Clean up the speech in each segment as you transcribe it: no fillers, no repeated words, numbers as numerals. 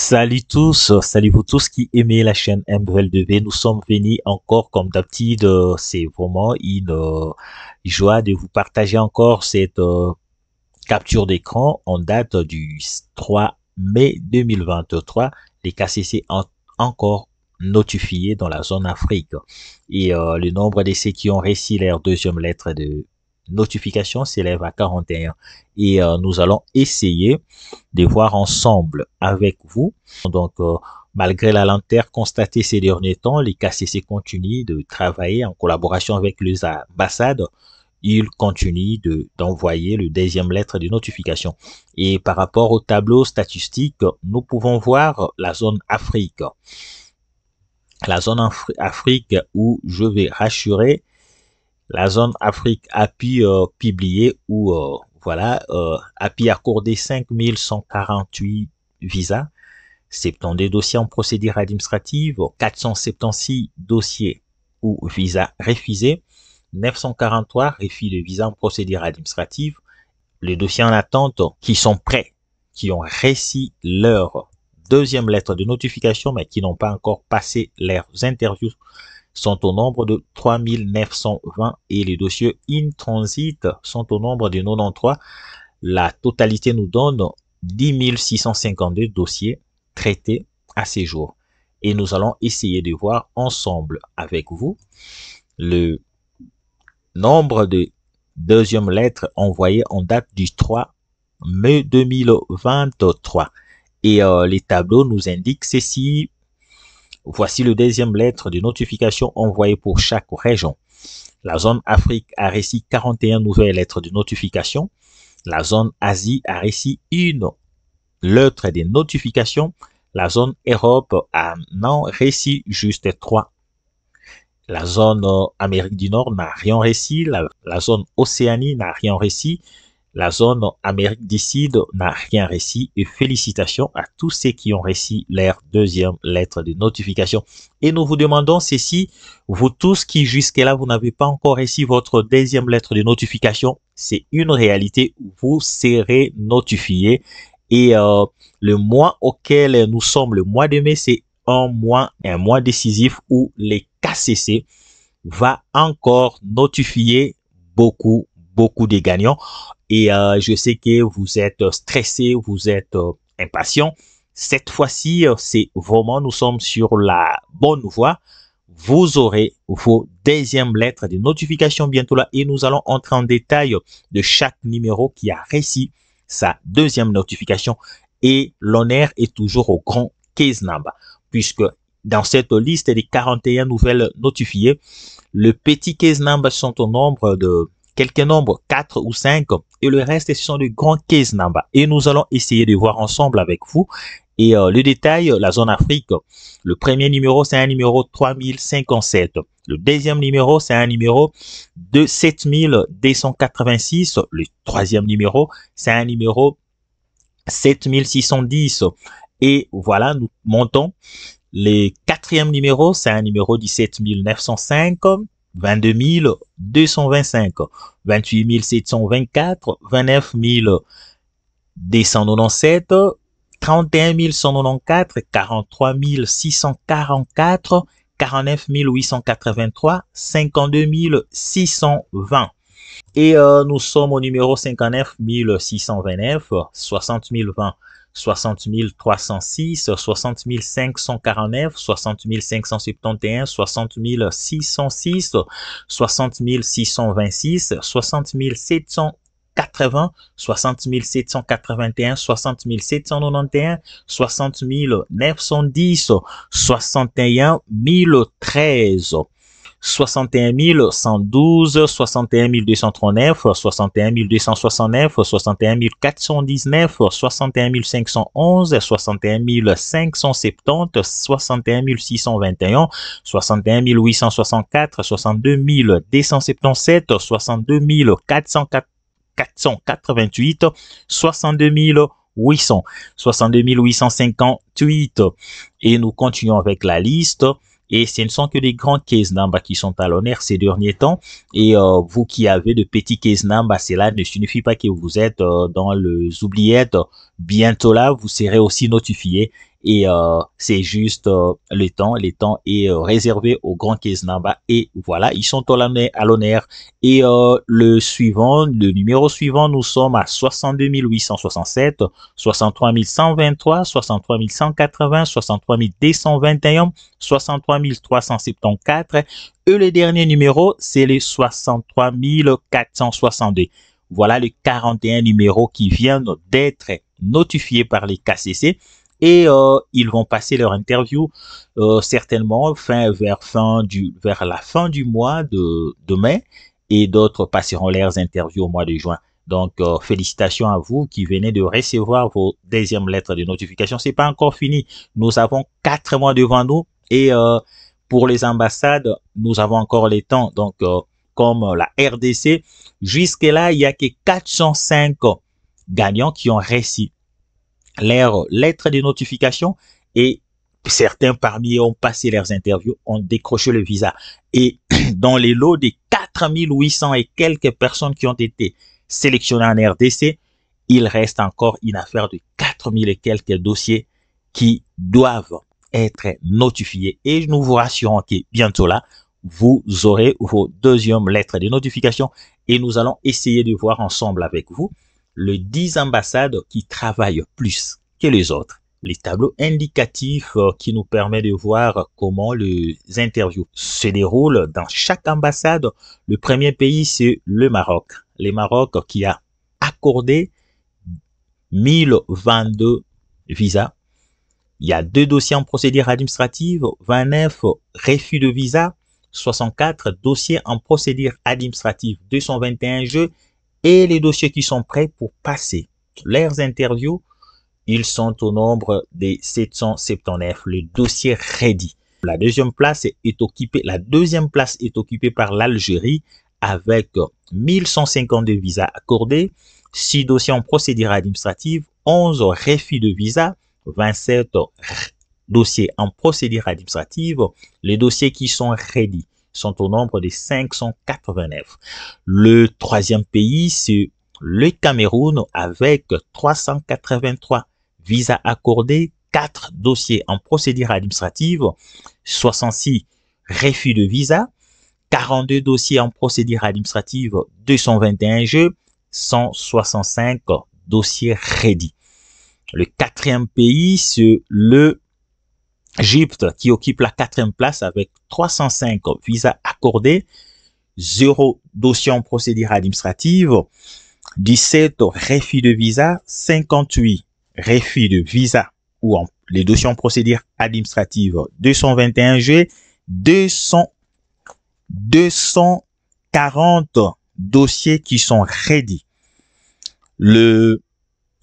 Salut tous, salut vous tous qui aimez la chaîne MVL2B. Nous sommes venus encore comme d'habitude. C'est vraiment une joie de vous partager encore cette capture d'écran en date du 3 mai 2023. Les KCC ont encore notifié dans la zone Afrique. Et le nombre d'essais qui ont réussi leur deuxième lettre de notification s'élève à 41. Et nous allons essayer de voir ensemble avec vous. Donc, malgré la lenteur constatée ces derniers temps, les KCC continuent de travailler en collaboration avec les ambassades. Ils continuent d'envoyer le deuxième lettre de notification. Et par rapport au tableau statistique, nous pouvons voir la zone Afrique. La zone Afrique où je vais rassurer, la zone Afrique a pu publier où a pu accorder 5148 visas, 72 dossiers en procédure administrative, 476 dossiers ou visas refusés, 943 refus de visa en procédure administrative, les dossiers en attente qui sont prêts, qui ont reçu leur deuxième lettre de notification mais qui n'ont pas encore passé leurs interviews sont au nombre de 3920 et les dossiers in transit sont au nombre de 93. La totalité nous donne 10 652 dossiers traités à ces jours. Et nous allons essayer de voir ensemble avec vous le nombre de deuxièmes lettres envoyées en date du 3 mai 2023. Et les tableaux nous indiquent ceci. Voici le deuxième lettre de notification envoyée pour chaque région. La zone Afrique a reçu 41 nouvelles lettres de notification. La zone Asie a reçu une lettre de notification. La zone Europe a non reçu juste 3. La zone Amérique du Nord n'a rien reçu. La zone Océanie n'a rien reçu. La zone Amérique du Sud n'a rien reçu et félicitations à tous ceux qui ont reçu leur deuxième lettre de notification. Et nous vous demandons ceci, vous tous qui jusque-là, vous n'avez pas encore reçu votre deuxième lettre de notification, c'est une réalité, vous serez notifié. Et le mois auquel nous sommes, le mois de mai, c'est un mois décisif où les KCC va encore notifier beaucoup de gagnants. Et je sais que vous êtes stressés, vous êtes impatients. Cette fois-ci, c'est vraiment, nous sommes sur la bonne voie. Vous aurez vos deuxièmes lettres de notification bientôt là et nous allons entrer en détail de chaque numéro qui a reçu sa deuxième notification. Et l'honneur est toujours au grand case number, puisque dans cette liste des 41 nouvelles notifiées, le petit case number sont au nombre de quelques nombres, 4 ou 5, et le reste, ce sont de grands case numbers. Et nous allons essayer de voir ensemble avec vous. Et le détail, la zone Afrique, le premier numéro, c'est un numéro 3057. Le deuxième numéro, c'est un numéro de 7286. Le troisième numéro, c'est un numéro 7610. Et voilà, nous montons. Le quatrième numéro, c'est un numéro 17905. 22 225, 28 724, 29 297, 31 194, 43 644, 49 883, 52 620. Et nous sommes au numéro 59 629, 60 020, 60 306, 60 549, 60 571, 60 606, 60 626, 60 780, 60 781, 60 791, 60 910, 61 013. 61 112, 61 239, 61 269, 61 419, 61 511, 61 570, 61 621, 61 864, 62 277, 62 488, 62 800, 62 858. Et nous continuons avec la liste. Et ce ne sont que des grands case numbers qui sont à l'honneur ces derniers temps. Et vous qui avez de petits case numbers, cela ne signifie pas que vous êtes dans les oubliettes. Bientôt là, vous serez aussi notifié. et c'est juste le temps est réservé au Grand Keznamba et voilà, ils sont à l'honneur et le numéro suivant, nous sommes à 62 867, 63 123, 63 180, 63 221, 63 374 et le dernier numéro, c'est le 63 462. Voilà les 41 numéros qui viennent d'être notifiés par les KCC et ils vont passer leur interview certainement vers la fin du mois de mai et d'autres passeront leurs interviews au mois de juin. Donc, félicitations à vous qui venez de recevoir vos deuxièmes lettres de notification. C'est pas encore fini. Nous avons 4 mois devant nous et pour les ambassades, nous avons encore le temps. Donc, comme la RDC, jusque-là, il y a que 405 gagnants qui ont reçu leurs lettres de notification et certains parmi eux ont passé leurs interviews, ont décroché le visa. Et dans les lots des 4800 et quelques personnes qui ont été sélectionnées en RDC, il reste encore une affaire de 4000 et quelques dossiers qui doivent être notifiés. Et nous vous rassurons que bientôt là, vous aurez vos deuxièmes lettres de notification et nous allons essayer de voir ensemble avec vous les 10 ambassades qui travaillent plus que les autres. Les tableaux indicatifs qui nous permettent de voir comment les interviews se déroulent dans chaque ambassade. Le premier pays, c'est le Maroc. Le Maroc qui a accordé 1022 visas. Il y a 2 dossiers en procédure administrative, 29 refus de visa, 64 dossiers en procédure administrative, 221 jeux et les dossiers qui sont prêts pour passer leurs interviews, ils sont au nombre de 779. Le dossier ready. La deuxième place est occupée par l'Algérie avec 1152 visas accordés, 6 dossiers en procédure administrative, 11 refus de visa, 27 dossiers en procédure administrative. Les dossiers qui sont ready sont au nombre de 589. Le troisième pays, c'est le Cameroun avec 383 visas accordés, 4 dossiers en procédure administrative, 66 refus de visa, 42 dossiers en procédure administrative, 221 jeux, 165 dossiers ready. Le quatrième pays, c'est le Égypte qui occupe la 4e place avec 305 visas accordés, 0 dossier en procédure administrative, 17 refus de visa, 58 refus de visa ou les dossiers en procédure administrative, 221 jeux, 240 dossiers qui sont ready. Le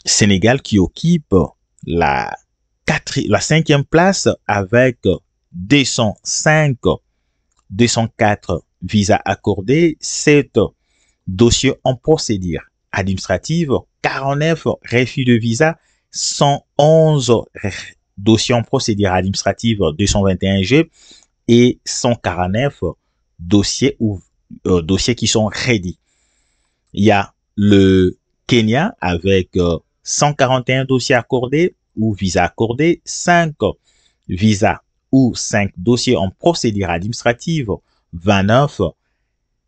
Sénégal qui occupe la 5e place avec 204 visas accordés, 7 dossiers en procédure administrative, 49 refus de visa, 111 dossiers en procédure administrative, 221 G et 149 dossiers qui sont ready. Il y a le Kenya avec 141 dossiers accordés ou visas accordés, 5 visas ou 5 dossiers en procédure administrative, 29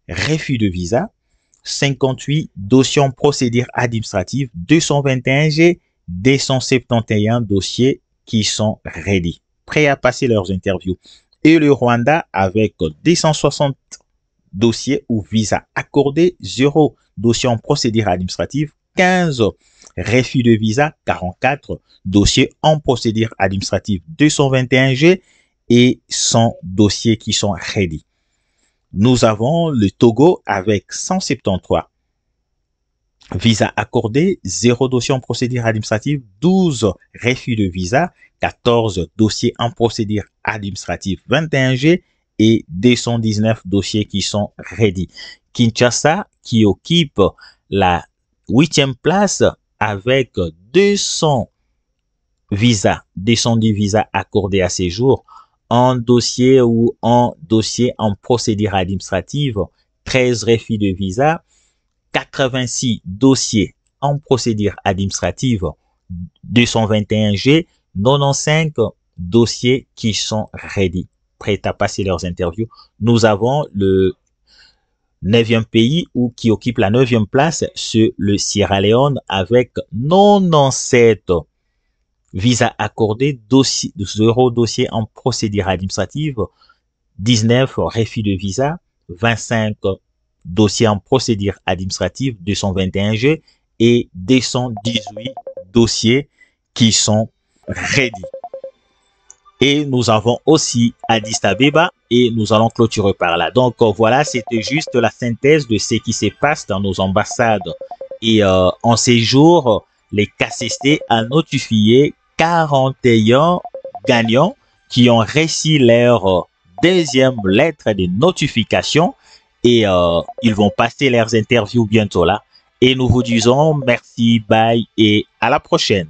refus de visa, 58 dossiers en procédure administrative, 221 G, 271 dossiers qui sont ready, prêts à passer leurs interviews. Et le Rwanda avec 260 dossiers ou visas accordés, 0 dossiers en procédure administrative, 15 refus de visa, 44 dossiers en procédure administrative, 221 G et 100 dossiers qui sont ready. Nous avons le Togo avec 173 visas accordés, 0 dossier en procédure administrative, 12 refus de visa, 14 dossiers en procédure administrative, 21 G et 219 dossiers qui sont ready. Kinshasa qui occupe la 8e place avec 200 visas, 210 visas accordés à ces jours, en dossier ou en dossier en procédure administrative, 13 refus de visa, 86 dossiers en procédure administrative, 221 G, 95 dossiers qui sont ready, prêts à passer leurs interviews. Nous avons le 9e pays ou qui occupe la 9e place, c'est le Sierra Leone avec 97 visas accordés, 0 dossiers en procédure administrative, 19 refus de visa, 25 dossiers en procédure administrative, 221 jeux et 218 dossiers qui sont ready. Et nous avons aussi Addis Abeba et nous allons clôturer par là. Donc voilà, c'était juste la synthèse de ce qui se passe dans nos ambassades. Et en ces jours, les KCC a notifié 41 gagnants qui ont reçu leur deuxième lettre de notification et ils vont passer leurs interviews bientôt là. Et nous vous disons merci, bye et à la prochaine.